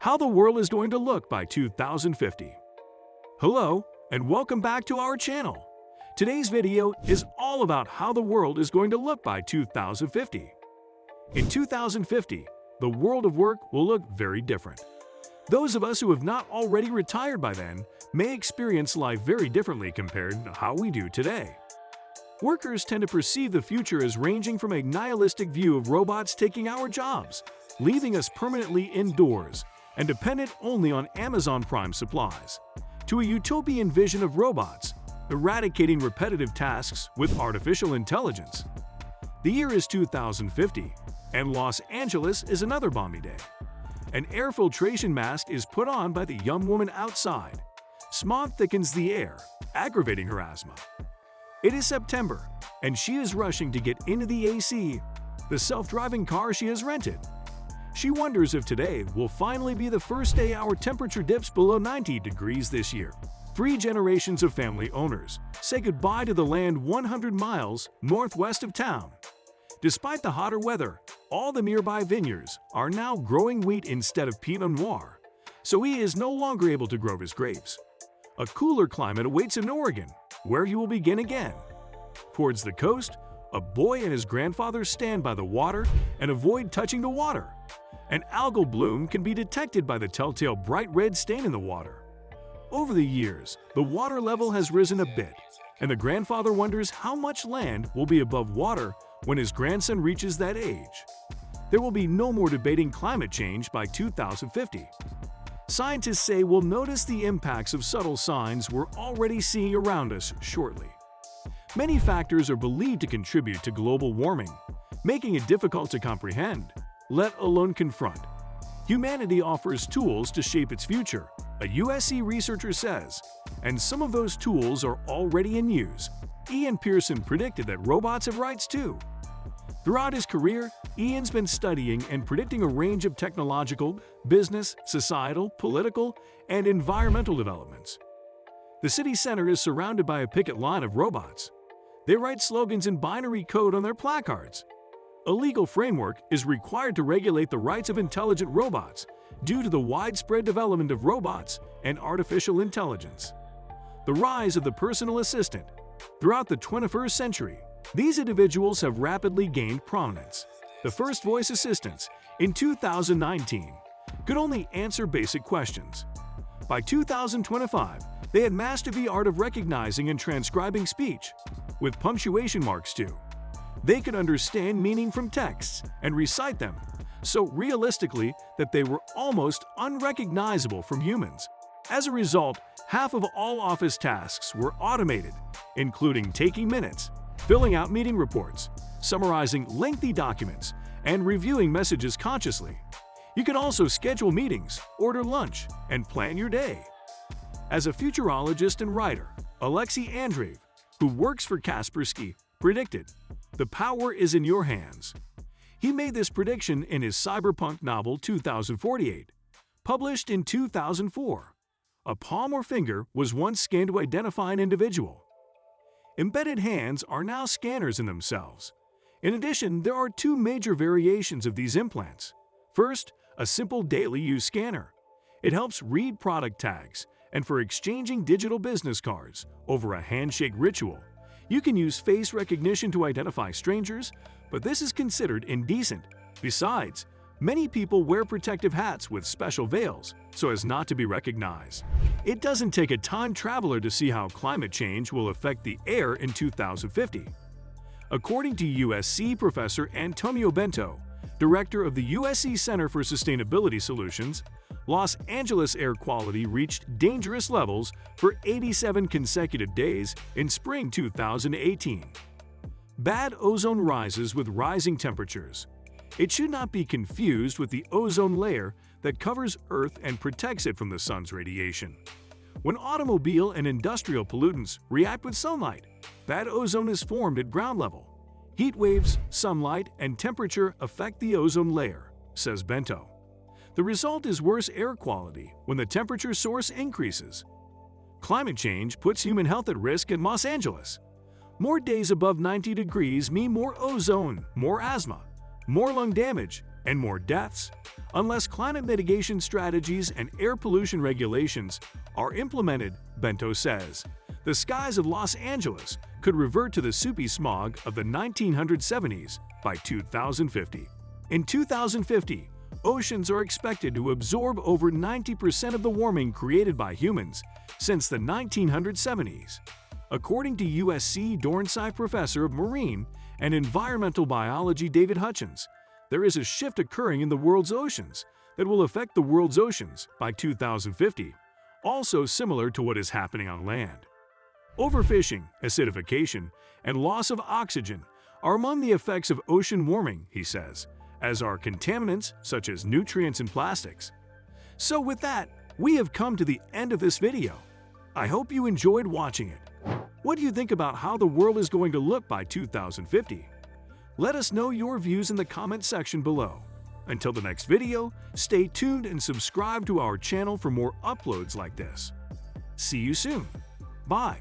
How the world is going to look by 2050. Hello, and welcome back to our channel. Today's video is all about how the world is going to look by 2050. In 2050, the world of work will look very different. Those of us who have not already retired by then may experience life very differently compared to how we do today. Workers tend to perceive the future as ranging from a nihilistic view of robots taking our jobs, leaving us permanently indoors and dependent only on Amazon Prime supplies, to a utopian vision of robots eradicating repetitive tasks with artificial intelligence. The year is 2050, and Los Angeles is another balmy day. An air filtration mask is put on by the young woman outside. Smog thickens the air, aggravating her asthma. It is September, and she is rushing to get into the AC, the self-driving car she has rented. She wonders if today will finally be the first day our temperature dips below 90 degrees this year. 3 generations of family owners say goodbye to the land 100 miles northwest of town. Despite the hotter weather, all the nearby vineyards are now growing wheat instead of Pinot Noir, so he is no longer able to grow his grapes. A cooler climate awaits in Oregon, where he will begin again. Towards the coast, a boy and his grandfather stand by the water and avoid touching the water. An algal bloom can be detected by the telltale bright red stain in the water. Over the years, the water level has risen a bit, and the grandfather wonders how much land will be above water when his grandson reaches that age. There will be no more debating climate change by 2050. Scientists say we'll notice the impacts of subtle signs we're already seeing around us shortly. Many factors are believed to contribute to global warming, making it difficult to comprehend, let alone confront. Humanity offers tools to shape its future, a USC researcher says, and some of those tools are already in use. Ian Pearson predicted that robots have rights too. Throughout his career, Ian's been studying and predicting a range of technological, business, societal, political, and environmental developments. The city center is surrounded by a picket line of robots. They write slogans in binary code on their placards. A legal framework is required to regulate the rights of intelligent robots due to the widespread development of robots and artificial intelligence. The rise of the personal assistant. Throughout the 21st century, these individuals have rapidly gained prominence. The first voice assistants, in 2019, could only answer basic questions. By 2025, they had mastered the art of recognizing and transcribing speech, with punctuation marks too. They could understand meaning from texts and recite them so realistically that they were almost unrecognizable from humans. As a result, half of all office tasks were automated, including taking minutes, filling out meeting reports, summarizing lengthy documents, and reviewing messages consciously. You can also schedule meetings, order lunch, and plan your day. As a futurologist and writer, Alexei Andreev, who works for Kaspersky, predicted, "The power is in your hands." He made this prediction in his cyberpunk novel 2048, published in 2004. A palm or finger was once scanned to identify an individual. Embedded hands are now scanners in themselves. In addition, there are 2 major variations of these implants. First, a simple daily use scanner. It helps read product tags, and for exchanging digital business cards over a handshake ritual. You can use face recognition to identify strangers, but this is considered indecent. Besides, many people wear protective hats with special veils so as not to be recognized. It doesn't take a time traveler to see how climate change will affect the air in 2050. According to USC professor Antonio Bento, director of the USC Center for Sustainability Solutions, Los Angeles air quality reached dangerous levels for 87 consecutive days in spring 2018. Bad ozone rises with rising temperatures. It should not be confused with the ozone layer that covers Earth and protects it from the sun's radiation. When automobile and industrial pollutants react with sunlight, bad ozone is formed at ground level. Heat waves, sunlight, and temperature affect the ozone layer, says Bento. The result is worse air quality when the temperature source increases. Climate change puts human health at risk in Los Angeles. More days above 90 degrees mean more ozone, more asthma, more lung damage, and more deaths unless climate mitigation strategies and air pollution regulations are implemented, Bento says. The skies of Los Angeles could revert to the soupy smog of the 1970s by 2050. In 2050, oceans are expected to absorb over 90% of the warming created by humans since the 1970s. According to USC Dornsife Professor of Marine and Environmental Biology David Hutchins, there is a shift occurring in the world's oceans that will affect the world's oceans by 2050, also similar to what is happening on land. Overfishing, acidification, and loss of oxygen are among the effects of ocean warming, he says, as are contaminants such as nutrients and plastics. So with that, we have come to the end of this video. I hope you enjoyed watching it. What do you think about how the world is going to look by 2050? Let us know your views in the comment section below. Until the next video, stay tuned and subscribe to our channel for more uploads like this. See you soon. Bye.